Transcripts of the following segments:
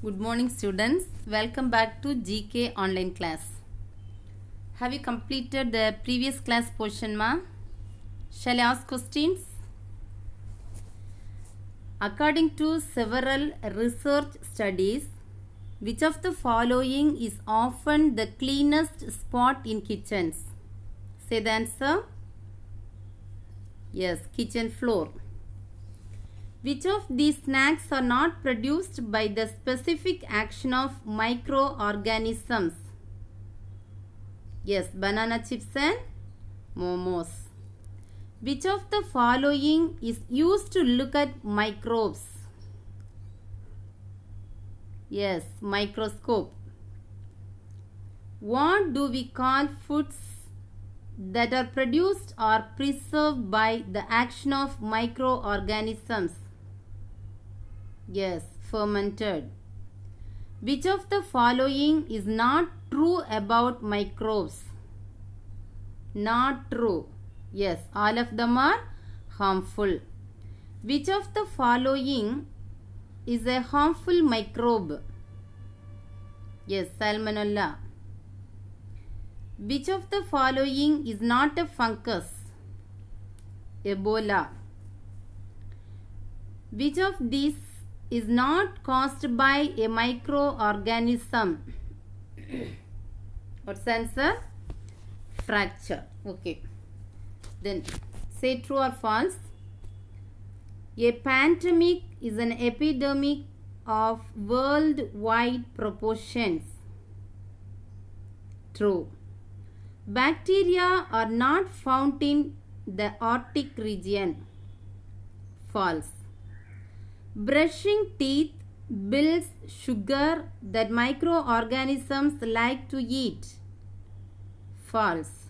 Good morning students. Welcome back to GK online class. Have you completed the previous class portion ma? Shall I ask questions? According to several research studies, which of the following is often the cleanest spot in kitchens? Say the answer. Yes, kitchen floor. Which of these snacks are not produced by the specific action of microorganisms? Yes, banana chips and momos. Which of the following is used to look at microbes? Yes, microscope. What do we call foods that are produced or preserved by the action of microorganisms? Yes, fermented. Which of the following is not true about microbes? Not true. Yes, all of them are harmful. Which of the following is a harmful microbe? Yes, Salmonella. Which of the following is not a fungus? Ebola. Which of these is not caused by a microorganism? What's the answer? Fracture. Okay. Then say true or false. A pandemic is an epidemic of worldwide proportions. True. Bacteria are not found in the Arctic region. False. Brushing teeth builds sugar that microorganisms like to eat. False.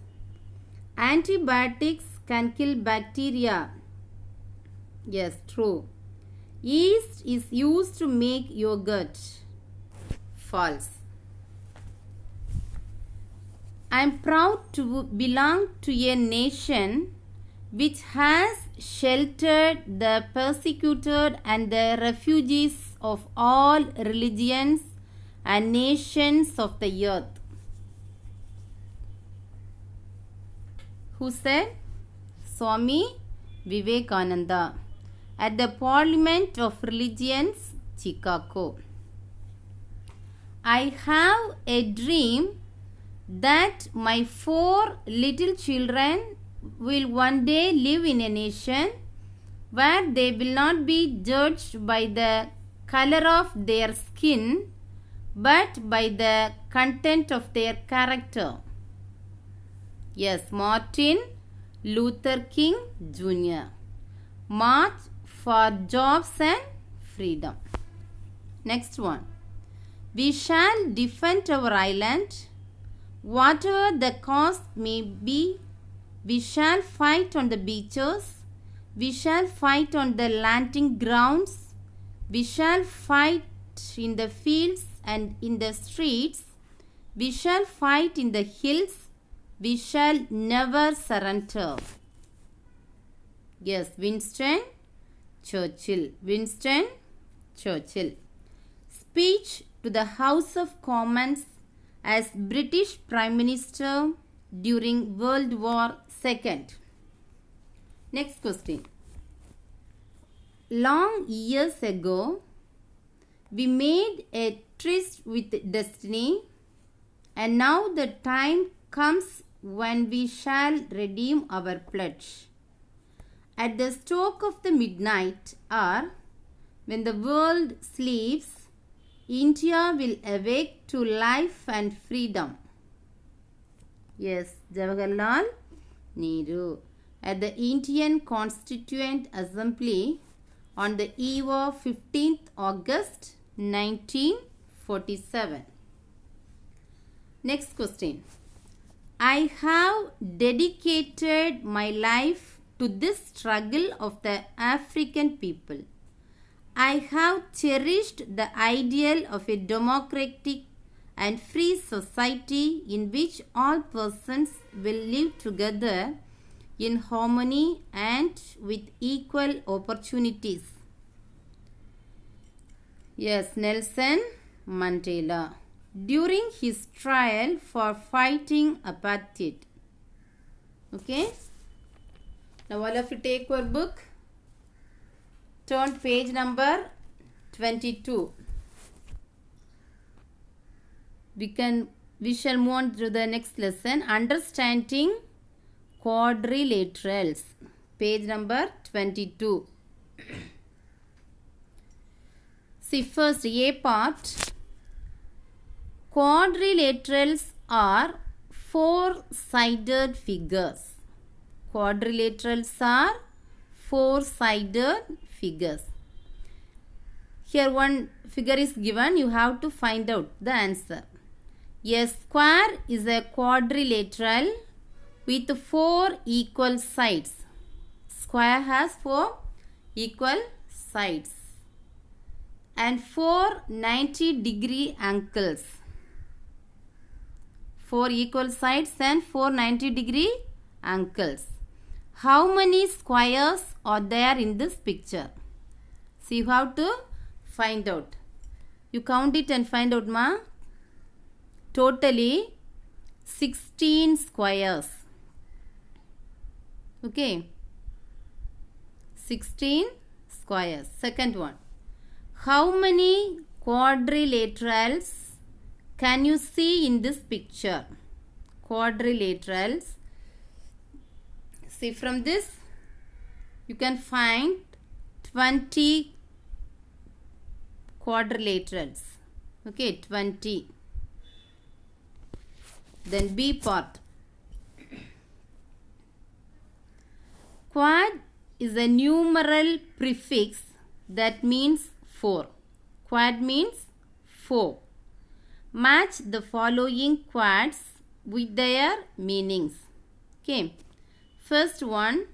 Antibiotics can kill bacteria. Yes, true. Yeast is used to make yogurt. False. I am proud to belong to a nation which has sheltered the persecuted and the refugees of all religions and nations of the earth. Who said? Swami Vivekananda at the Parliament of Religions, Chicago. I have a dream that my 4 little children will one day live in a nation where they will not be judged by the color of their skin but by the content of their character. Yes, Martin Luther King Jr. March for jobs and freedom. Next one. We shall defend our island, whatever the cost may be. We shall fight on the beaches. We shall fight on the landing grounds. We shall fight in the fields and in the streets. We shall fight in the hills. We shall never surrender. Yes, Winston Churchill. Winston Churchill. Speech to the House of Commons as British Prime Minister during World War II. Next question. Long years ago, we made a tryst with destiny, and now the time comes when we shall redeem our pledge. At the stroke of the midnight hour, when the world sleeps, India will awake to life and freedom. Yes, Jawaharlal Nehru at the Indian Constituent Assembly on the eve of 15th August 1947. Next question. I have dedicated my life to this struggle of the African people. I have cherished the ideal of a democratic and free society in which all persons will live together in harmony and with equal opportunities. Yes, Nelson Mandela during his trial for fighting apartheid. Okay. Now all of you take your book. Turn page number 22. We shall move on to the next lesson. Understanding quadrilaterals. Page number 22. See first A part. Quadrilaterals are four-sided figures. Quadrilaterals are four-sided figures. Here one figure is given. You have to find out the answer. A square is a quadrilateral with four equal sides. Square has four equal sides and four 90-degree angles. Four equal sides and four 90-degree angles. How many squares are there in this picture? So you have to find out. You count it and find out, ma. Totally 16 squares. Okay. 16 squares. Second one. How many quadrilaterals can you see in this picture? Quadrilaterals. See from this you can find 20 quadrilaterals. Okay, 20. Then B part. Quad is a numeral prefix that means 4. Quad means 4. Match the following quads with their meanings. Okay. First one,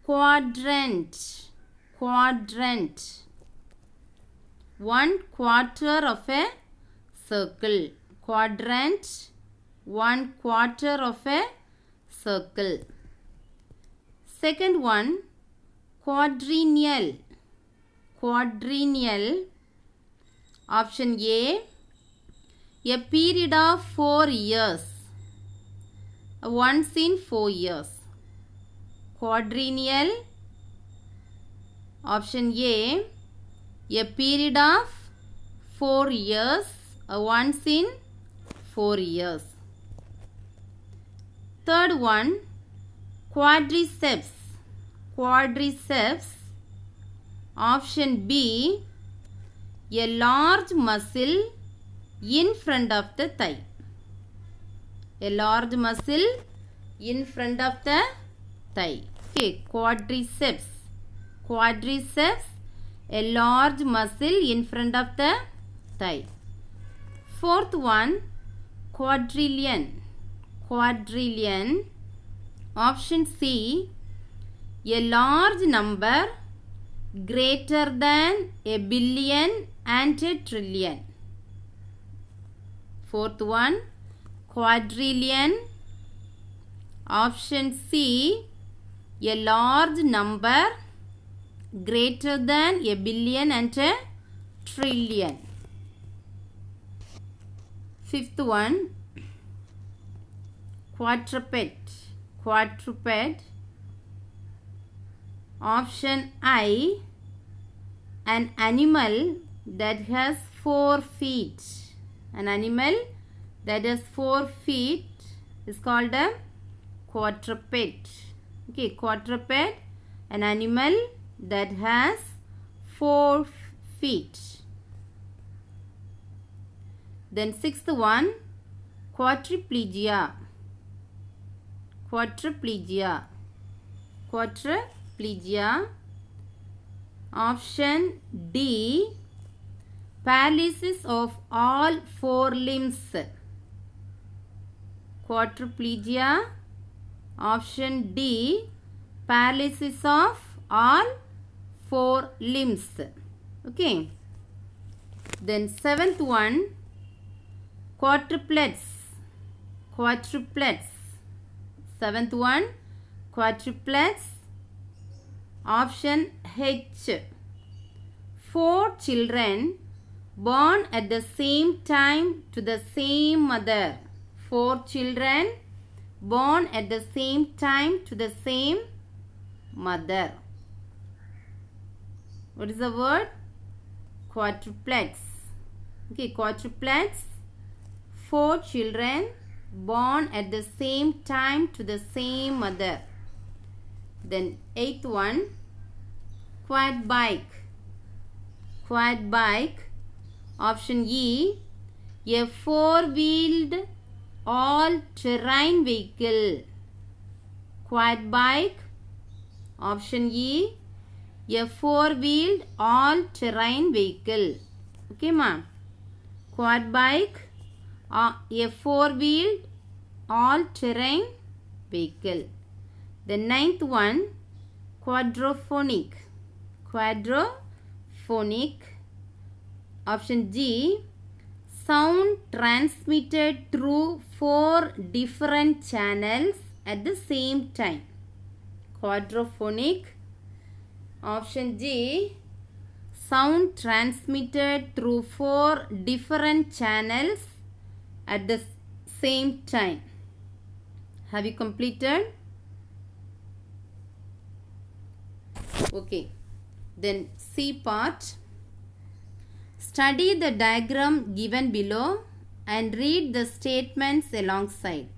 quadrant. Quadrant. 1/4 of a circle. Quadrant. 1/4 of a circle. Second one, quadrennial. Quadrennial. Option A period of 4 years. Once in 4 years. Quadrennial. Option A period of 4 years. Once in 4 years. Third one, quadriceps. Quadriceps. Option B, a large muscle in front of the thigh. A large muscle in front of the thigh. Okay, quadriceps. Quadriceps, a large muscle in front of the thigh. Fourth one, quadrillion. Quadrillion. Option C, a large number greater than a billion and a trillion. Fourth one, quadrillion. Option C, a large number greater than a billion and a trillion. Fifth one, quadruped. Quadruped. Option I, an animal that has 4 feet. An animal that has 4 feet is called a quadruped. Okay, quadruped, an animal that has 4 feet. Then sixth one, quadriplegia. Quadriplegia. Quadriplegia. Option D, paralysis of all 4 limbs. Quadriplegia. Option D, paralysis of all 4 limbs. Okay. Then seventh one, quadruplets. Quadruplets. Seventh one, quadruplets. Option H, 4 children born at the same time to the same mother. 4 children born at the same time to the same mother. What is the word? Quadruplets. Okay, quadruplets. 4 children born at the same time to the same mother. Then 8th one, quad bike. Quad bike. Option E, a four-wheeled all-terrain vehicle. Quad bike. Option E, a four-wheeled all-terrain vehicle. Okay, ma'am. Quad bike, a four-wheeled all-terrain vehicle. The 9th one, quadraphonic. Quadraphonic. Option G, sound transmitted through 4 different channels at the same time. Quadraphonic. Option G, sound transmitted through 4 different channels at the same time. Have you completed? Okay. Then C part. Study the diagram given below and read the statements alongside.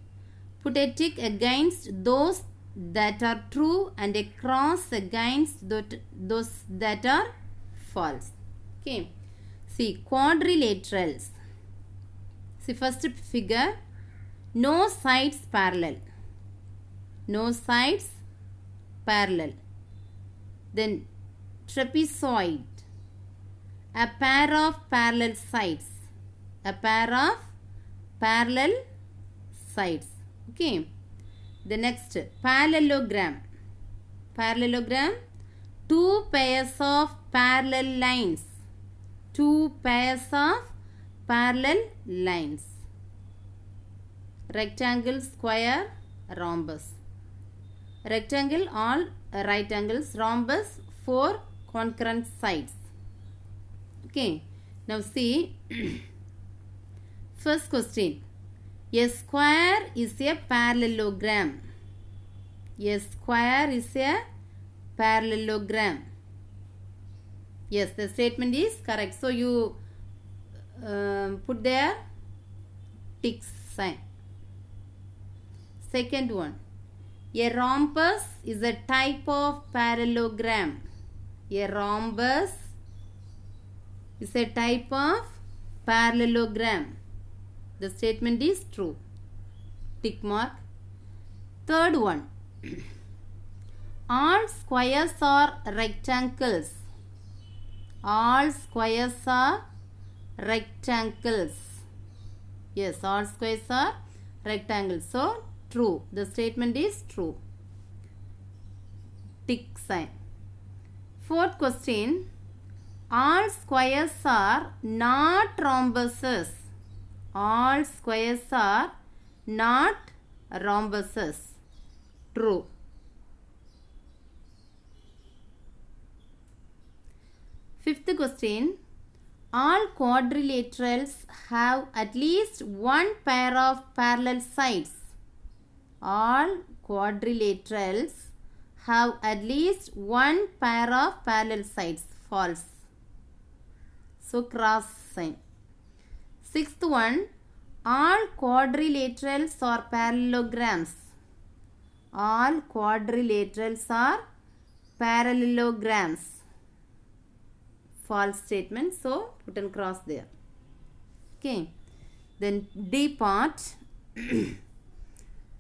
Put a tick against those that are true and a cross against those that are false. Okay. See, quadrilaterals. See, first figure, no sides parallel. No sides parallel. Then trapezoid, a pair of parallel sides. A pair of parallel sides. Okay. The next, parallelogram. Parallelogram, 2 pairs of parallel lines. 2 pairs of parallel lines. Rectangle, square, rhombus. Rectangle, all right angles. Rhombus, 4 concurrent sides. Okay. Now see, first question. A square is a parallelogram. A square is a parallelogram. Yes, the statement is correct. So you put there tick sign. Second one. A rhombus is a type of parallelogram. A rhombus is a type of parallelogram. The statement is true. Tick mark. Third one. All squares are rectangles. All squares are rectangles. Yes, all squares are rectangles. So, true. The statement is true. Tick sign. Fourth question. All squares are not rhombuses. All squares are not rhombuses. True. Fifth question. All quadrilaterals have at least one pair of parallel sides. All quadrilaterals have at least one pair of parallel sides. False. So cross sign. Sixth one. All quadrilaterals are parallelograms. All quadrilaterals are parallelograms. False statement. So put a cross there. Okay. Then D part.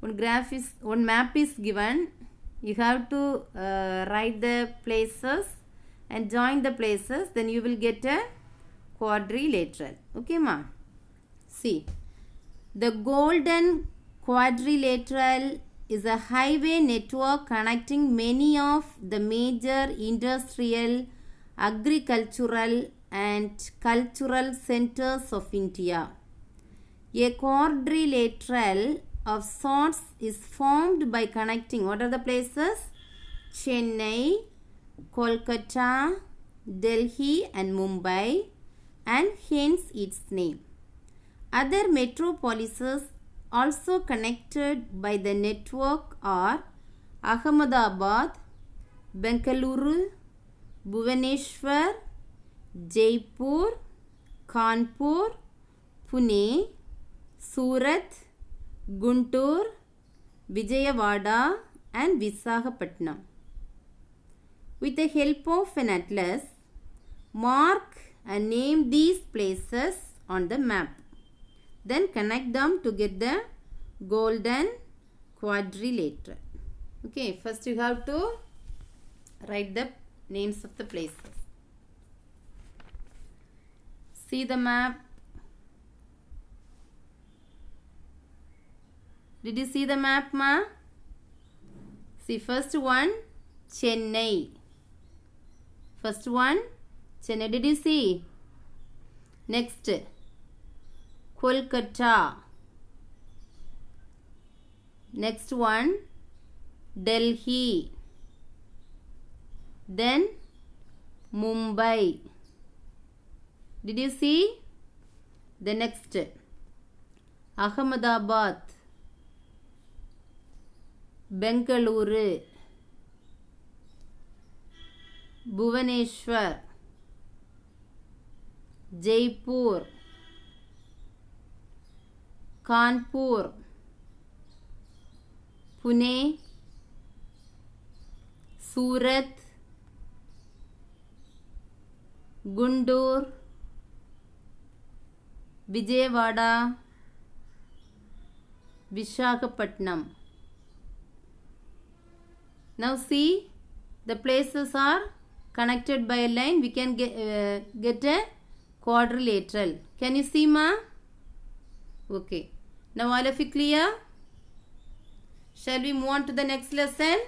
One map is given. You have to write the places and join the places. Then you will get a quadrilateral. Okay, ma. See, the Golden Quadrilateral is a highway network connecting many of the major industrial, agricultural and cultural centers of India. A quadrilateral of sorts is formed by connecting, what are the places? Chennai, Kolkata, Delhi and Mumbai, and hence its name. Other metropolises also connected by the network are Ahmedabad, Bengaluru, Bhubaneswar, Jaipur, Kanpur, Pune, Surat, Guntur, Vijayawada and Visakhapatnam. With the help of an atlas, mark and name these places on the map. Then connect them to get the golden quadrilateral. Okay, first you have to write the names of the places. See the map. Did you see the map, ma? See, first one, Chennai. First one, Chennai. Did you see? Next, Kolkata. Next one, Delhi. Then, Mumbai. Did you see? The next, Ahmedabad, Bengaluru, Bhubaneswar, Jaipur, Kanpur, Pune, Surat, Guntur, Vijayawada, Visakhapatnam. Now see, the places are connected by a line. We can get a quadrilateral. Can you see, ma? Okay. Now all of you clear? Shall we move on to the next lesson?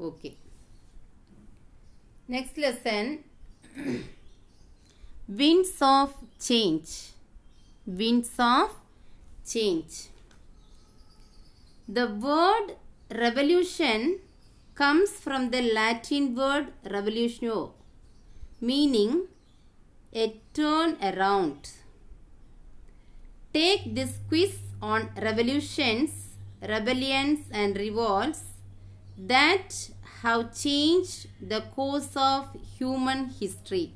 Okay. Next lesson, winds of change. Winds of change. The word revolution comes from the Latin word revolutio, meaning a turn around. Take this quiz on revolutions, rebellions and revolts that have changed the course of human history.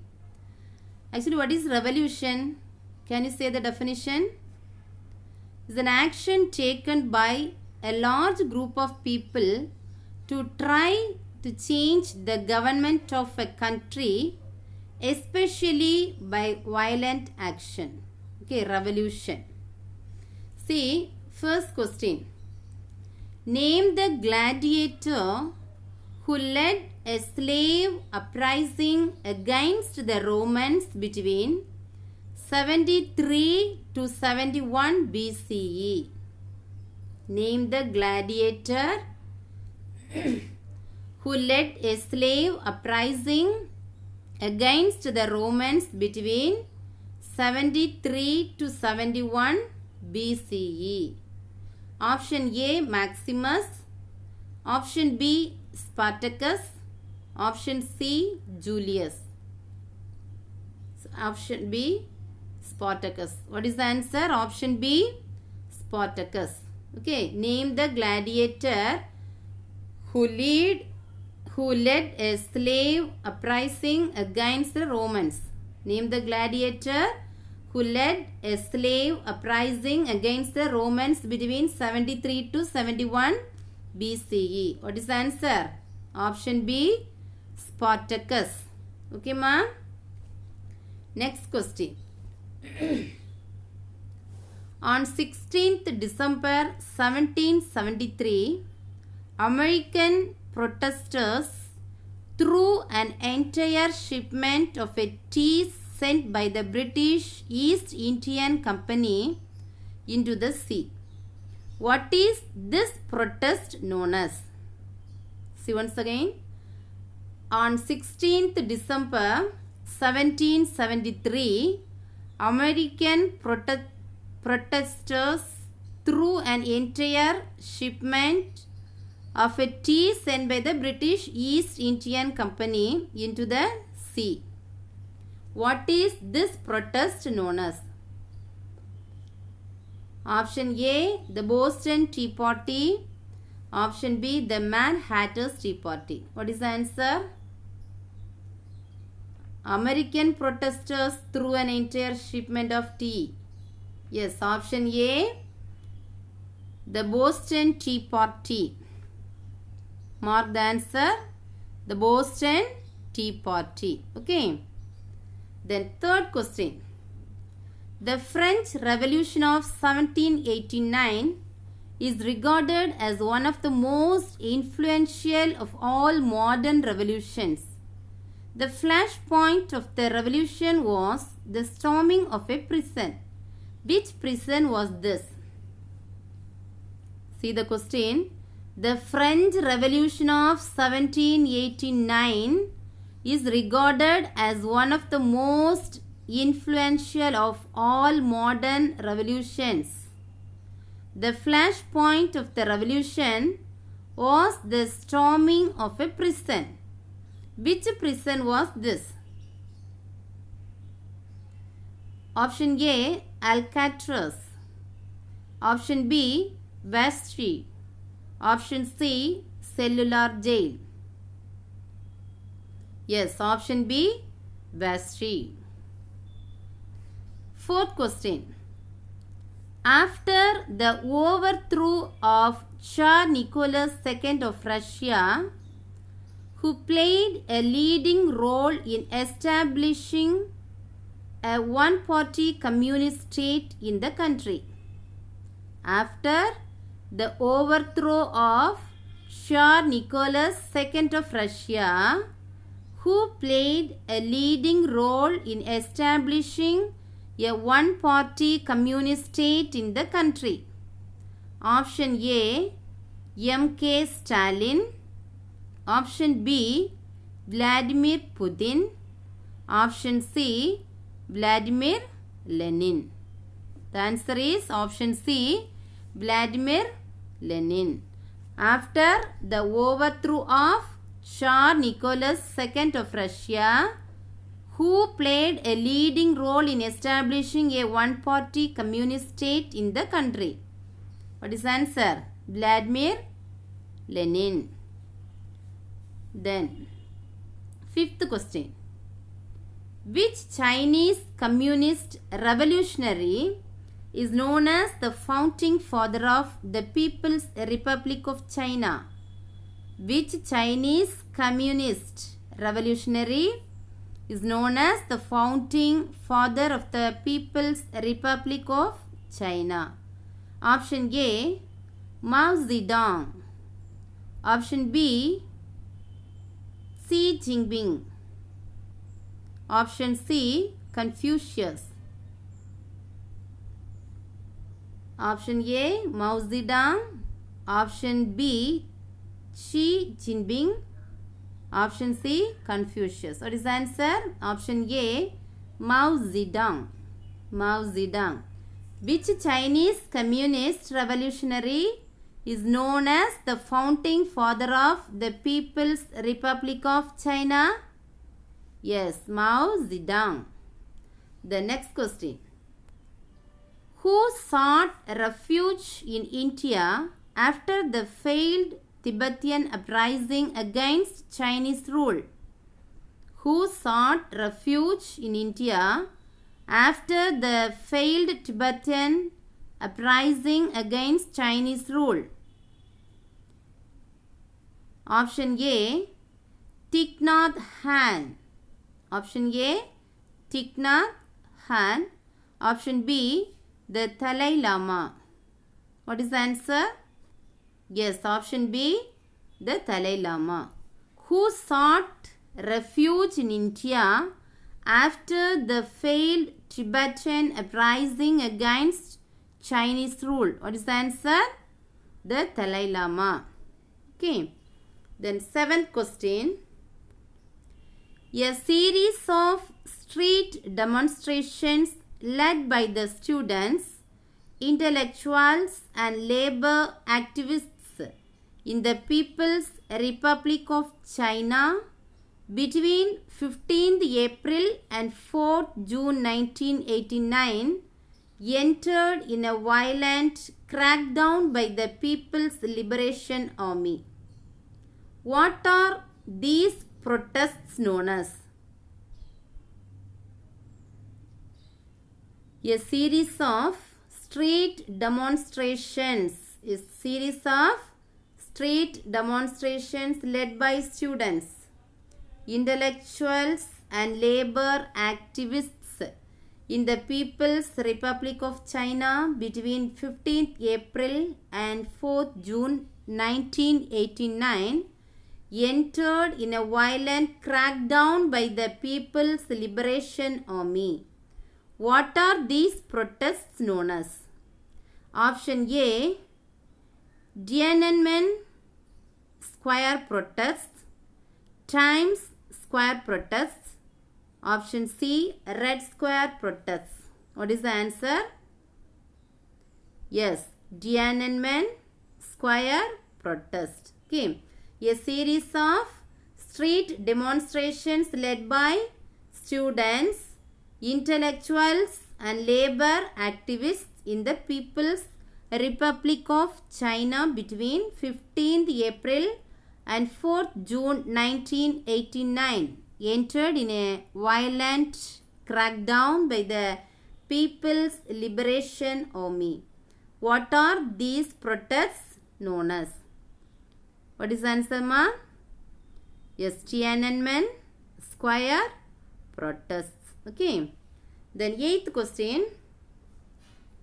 Actually, what is revolution? Can you say the definition? It's an action taken by a large group of people to try to change the government of a country, especially by violent action. Okay, revolution. See, first question. Name the gladiator who led a slave uprising against the Romans between 73 to 71 BCE. Name the gladiator who led a slave uprising against the Romans between 73 to 71 BCE. Option A, Maximus. Option B, Spartacus. Option C, Julius. Option B, Spartacus. What is the answer? Option B, Spartacus. Okay, name the gladiator who led a slave uprising against the Romans. Name the gladiator who led a slave uprising against the Romans between 73 to 71 BCE. What is the answer? Option B, Spartacus. Okay, ma? Next question. On 16th December 1773, American protesters threw an entire shipment of a tea sent by the British East Indian Company into the sea. What is this protest known as? See once again. On 16th December 1773, American protesters threw an entire shipment of a tea sent by the British East Indian Company into the sea. What is this protest known as? Option A, the Boston Tea Party. Option B, the Mad Hatter's Tea Party. What is the answer? American protesters threw an entire shipment of tea. Yes, option A, the Boston Tea Party. Mark the answer, the Boston Tea Party. Okay. Then third question. The French Revolution of 1789 is regarded as one of the most influential of all modern revolutions. The flashpoint of the revolution was the storming of a prison. Which prison was this? See the question. The French Revolution of 1789 is regarded as one of the most influential of all modern revolutions. The flashpoint of the revolution was the storming of a prison. Which prison was this? Option A, Alcatraz. Option B, Bastille. Option C, Cellular Jail. Yes, option B, Bastille. Fourth question. After the overthrow of Tsar Nicholas II of Russia, who played a leading role in establishing a one-party communist state in the country. After the overthrow of Tsar Nicholas II of Russia, who played a leading role in establishing a one-party communist state in the country. Option A, M.K. Stalin. Option B, Vladimir Putin. Option C, Vladimir Lenin. The answer is option C, Vladimir Lenin. After the overthrow of Tsar Nicholas II of Russia, who played a leading role in establishing a one-party communist state in the country. What is the answer? Vladimir Lenin. Then, fifth question. Which Chinese communist revolutionary is known as the founding father of the People's Republic of China? Which Chinese communist revolutionary is known as the founding father of the People's Republic of China? Option A, Mao Zedong. Option B, Xi Jinping. Option C, Confucius. Option A, Mao Zedong. Option B, Xi Jinping. Option C, Confucius. What is the answer? Option A, Mao Zedong. Mao Zedong. Which Chinese communist revolutionary is known as the founding father of the People's Republic of China? Yes, Mao Zedong. The next question. Who sought refuge in India after the failed Tibetan uprising against Chinese rule? Who sought refuge in India after the failed Tibetan uprising against Chinese rule? Option A, Thich Nhat Hanh. Option A, Thich Nhat Hanh. Option B, the Dalai Lama. What is the answer? Yes, option B, the Dalai Lama. Who sought refuge in India after the failed Tibetan uprising against Chinese rule? What is the answer? The Dalai Lama. Okay. Then seventh question. A series of street demonstrations led by the students, intellectuals and labor activists in the People's Republic of China between 15th April and 4th June 1989 entered in a violent crackdown by the People's Liberation Army. What are these protests known as? A series of street demonstrations. A series of street demonstrations led by students, intellectuals and labor activists in the People's Republic of China between 15th April and 4th June 1989 entered in a violent crackdown by the People's Liberation Army. What are these protests known as? Option A, Tiananmen Square protests, Times Square protests. Option C, Red Square protests. What is the answer? Yes, Tiananmen Square protest. Okay. A series of street demonstrations led by students, intellectuals and labor activists in the People's Republic of China between 15th April and 4th June 1989 entered in a violent crackdown by the People's Liberation Army. What are these protests known as? What is the answer, ma? Yes, Tiananmen Square protests. Okay. Then 8th question.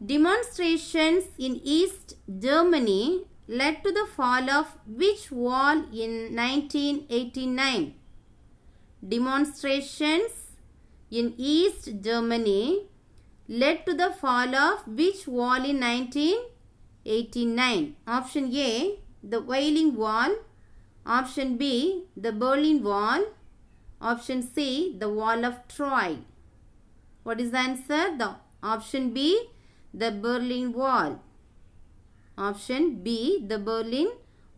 Demonstrations in East Germany led to the fall of which wall in 1989? Demonstrations in East Germany led to the fall of which wall in 1989? Option A, the Wailing Wall. Option B, the Berlin Wall. Option C, the Wall of Troy. What is the answer? The option B, the Berlin Wall. Option B, the Berlin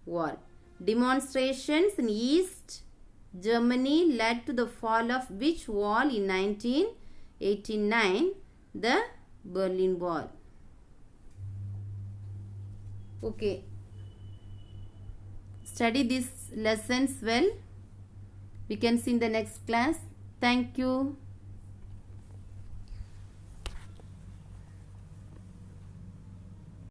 Wall. Demonstrations in East Germany led to the fall of which wall in 1989? The Berlin Wall. Okay. Study these lessons well. We can see in the next class. Thank you.